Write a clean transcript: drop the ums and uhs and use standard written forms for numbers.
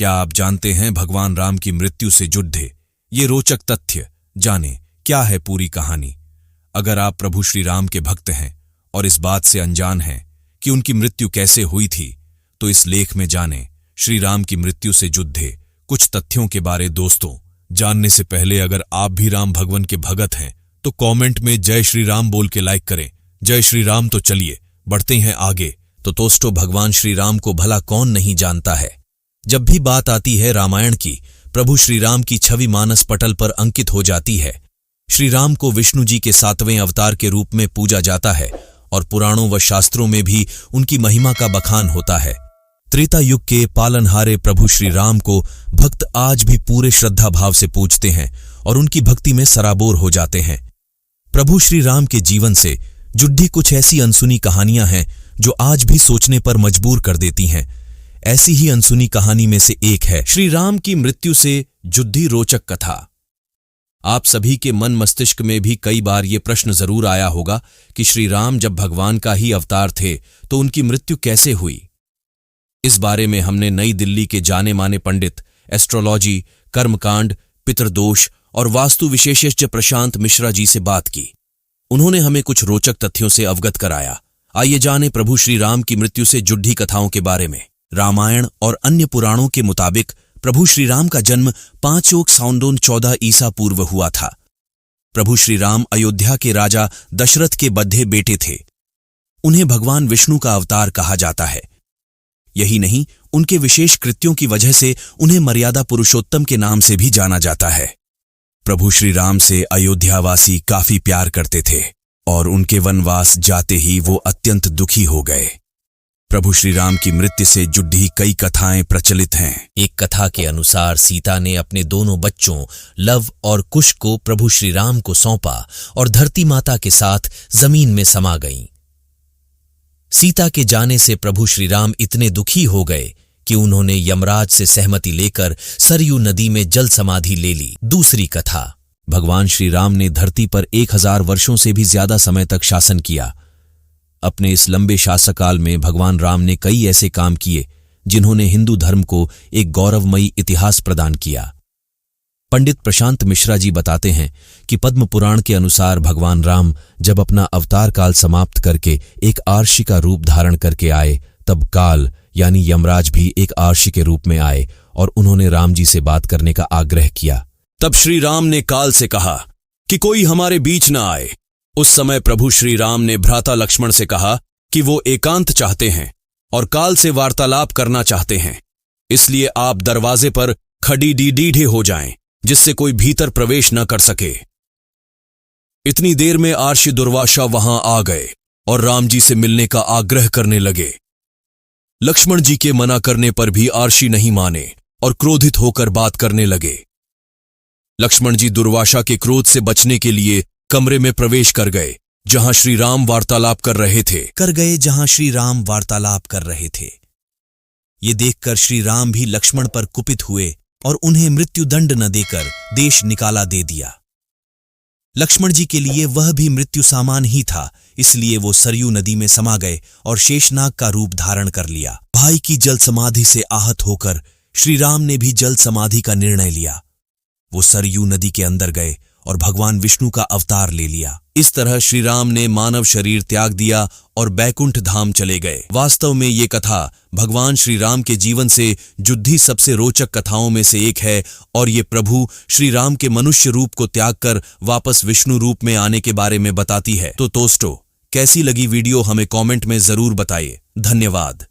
क्या आप जानते हैं भगवान राम की मृत्यु से जुड़े ये रोचक तथ्य? जानें क्या है पूरी कहानी। अगर आप प्रभु श्री राम के भक्त हैं और इस बात से अनजान हैं कि उनकी मृत्यु कैसे हुई थी, तो इस लेख में जानें श्री राम की मृत्यु से जुड़े कुछ तथ्यों के बारे। दोस्तों, जानने से पहले अगर आप भी राम भगवान के भगत हैं तो कमेंट में जय श्री राम बोल के लाइक करें। जय श्री राम। तो चलिए बढ़ते हैं आगे। तो दोस्तों, भगवान श्री राम को भला कौन नहीं जानता है। जब भी बात आती है रामायण की, प्रभु श्री राम की छवि मानस पटल पर अंकित हो जाती है। श्री राम को विष्णु जी के 7वें अवतार के रूप में पूजा जाता है और पुराणों व शास्त्रों में भी उनकी महिमा का बखान होता है। त्रेता युग के पालनहारे प्रभु श्री राम को भक्त आज भी पूरे श्रद्धा भाव से पूजते हैं और उनकी भक्ति में सराबोर हो जाते हैं। प्रभु श्री राम के जीवन से जुड़ी कुछ ऐसी अनसुनी कहानियां हैं जो आज भी सोचने पर मजबूर कर देती हैं। ऐसी ही अनसुनी कहानी में से एक है श्री राम की मृत्यु से जुड़ी रोचक कथा। आप सभी के मन मस्तिष्क में भी कई बार ये प्रश्न जरूर आया होगा कि श्री राम जब भगवान का ही अवतार थे तो उनकी मृत्यु कैसे हुई। इस बारे में हमने नई दिल्ली के जाने माने पंडित, एस्ट्रोलॉजी, कर्मकांड, पितृदोष और वास्तु विशेषज्ञ प्रशांत मिश्रा जी से बात की। उन्होंने हमें कुछ रोचक तथ्यों से अवगत कराया। आइए जाने प्रभु श्री राम की मृत्यु से जुड़ी कथाओं के बारे में। रामायण और अन्य पुराणों के मुताबिक प्रभु श्री राम का जन्म 5 साउंडोन 14 ईसा पूर्व हुआ था। प्रभु श्री राम अयोध्या के राजा दशरथ के बद्धे बेटे थे। उन्हें भगवान विष्णु का अवतार कहा जाता है। यही नहीं, उनके विशेष कृत्यों की वजह से उन्हें मर्यादा पुरुषोत्तम के नाम से भी जाना जाता है। प्रभु श्री राम से अयोध्यावासी काफी प्यार करते थे और उनके वनवास जाते ही वो अत्यंत दुखी हो गए। प्रभु श्री राम की मृत्यु से जुड़ी कई कथाएं प्रचलित हैं। एक कथा के अनुसार सीता ने अपने दोनों बच्चों लव और कुश को प्रभु श्री राम को सौंपा और धरती माता के साथ जमीन में समा गईं। सीता के जाने से प्रभु श्री राम इतने दुखी हो गए कि उन्होंने यमराज से सहमति लेकर सरयू नदी में जल समाधि ले ली। दूसरी कथा, भगवान श्री राम ने धरती पर 1000 वर्षों से भी ज्यादा समय तक शासन किया। अपने इस लंबे शासनकाल में भगवान राम ने कई ऐसे काम किए जिन्होंने हिंदू धर्म को एक गौरवमयी इतिहास प्रदान किया। पंडित प्रशांत मिश्रा जी बताते हैं कि पद्म पुराण के अनुसार भगवान राम जब अपना अवतार काल समाप्त करके एक आर्षि का रूप धारण करके आए, तब काल यानी यमराज भी एक आर्षि के रूप में आए और उन्होंने राम जी से बात करने का आग्रह किया। तब श्री राम ने काल से कहा कि कोई हमारे बीच न आए। उस समय प्रभु श्री राम ने भ्राता लक्ष्मण से कहा कि वो एकांत चाहते हैं और काल से वार्तालाप करना चाहते हैं, इसलिए आप दरवाजे पर खड़ी हो जाएं, जिससे कोई भीतर प्रवेश न कर सके। इतनी देर में आर्षि दुर्वासा वहां आ गए और राम जी से मिलने का आग्रह करने लगे। लक्ष्मण जी के मना करने पर भी आर्षि नहीं माने और क्रोधित होकर बात करने लगे। लक्ष्मण जी दुर्वासा के क्रोध से बचने के लिए कमरे में प्रवेश कर गए जहां श्री राम वार्तालाप कर रहे थे। ये देखकर श्री राम भी लक्ष्मण पर कुपित हुए और उन्हें मृत्यु दंड न देकर देश निकाला दे दिया। लक्ष्मण जी के लिए वह भी मृत्यु सामान ही था, इसलिए वो सरयू नदी में समा गए और शेषनाग का रूप धारण कर लिया। भाई की जल समाधि से आहत होकर श्री राम ने भी जल समाधि का निर्णय लिया। वो सरयू नदी के अंदर गए और भगवान विष्णु का अवतार ले लिया। इस तरह श्री राम ने मानव शरीर त्याग दिया और बैकुंठ धाम चले गए। वास्तव में ये कथा भगवान श्री राम के जीवन से जुड़ी सबसे रोचक कथाओं में से एक है और ये प्रभु श्री राम के मनुष्य रूप को त्याग कर वापस विष्णु रूप में आने के बारे में बताती है। तो दोस्तों, कैसी लगी वीडियो हमें कमेंट में जरूर बताइए। धन्यवाद।